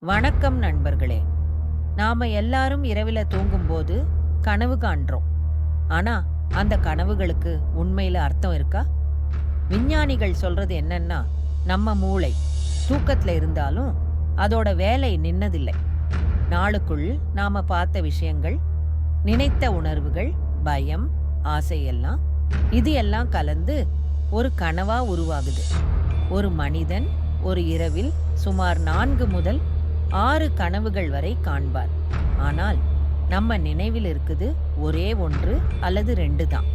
வணக்கம் நண்பர்களே. நாம எல்லாரும் இரவில தூங்கும்போது கனவு காண்றோம். ஆனா அந்த கனவுகளுக்கு உண்மையில அர்த்தம் இருக்கா? விஞ்ஞானிகள் சொல்றது என்னன்னா, நம்ம மூளை தூக்கத்துல இருந்தாலும் அதோட வேலை நின்னதில்லை. நாளுக்குள் நாம பார்த்த விஷயங்கள், நினைத்த உணர்வுகள், பயம், ஆசை எல்லாம் இது எல்லாம் கலந்து ஒரு கனவா உருவாகுது. ஒரு மனிதன் ஒரு இரவில் சுமார் 4 முதல் 6 கனவுகள் வரை காண்பார். ஆனால் நம்ம நினைவில் இருக்குது ஒரே 1 அல்லது 2 தான்.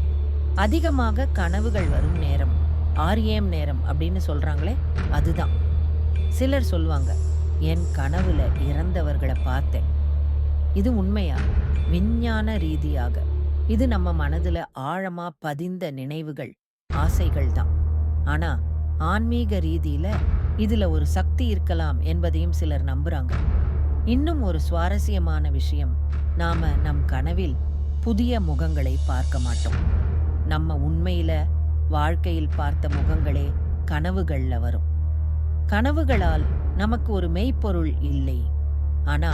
அதிகமாக கனவுகள் வரும் நேரம் REM நேரம் அப்படின்னு சொல்றாங்களே, அதுதான். சிலர் சொல்லுவாங்க, என் கனவுல இறந்தவர்களை பார்த்தேன். இது உண்மையா? விஞ்ஞான ரீதியாக இது நம்ம மனதுல ஆழமா பதிந்த நினைவுகள், ஆசைகள் தான். ஆனா ஆன்மீக ரீதியில இதுல ஒரு சக்தி இருக்கலாம் என்பதையும் சிலர் நம்புறாங்க. இன்னும் ஒரு சுவாரஸ்யமான விஷயம், நாம நம் கனவில் புதிய முகங்களை பார்க்க மாட்டோம். நம்ம உண்மையில வாழ்க்கையில் பார்த்த முகங்களே கனவுகள்ல வரும். கனவுகளால் நமக்கு ஒரு மெய்ப்பொருள் இல்லை. ஆனா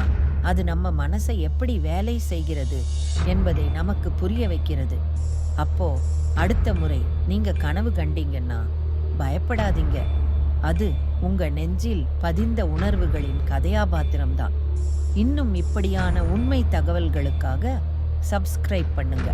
அது நம்ம மனசை எப்படி வேலை செய்கிறது என்பதை நமக்கு புரிய வைக்கிறது. அப்போ அடுத்த முறை நீங்க கனவு கண்டீங்கன்னா பயப்படாதீங்க. அது உங்க நெஞ்சில் பதிந்த உணர்வுகளின் கதையாபாத்திரம்தான். இன்னும் இப்படியான உண்மை தகவல்களுக்காக சப்ஸ்கிரைப் பண்ணுங்க.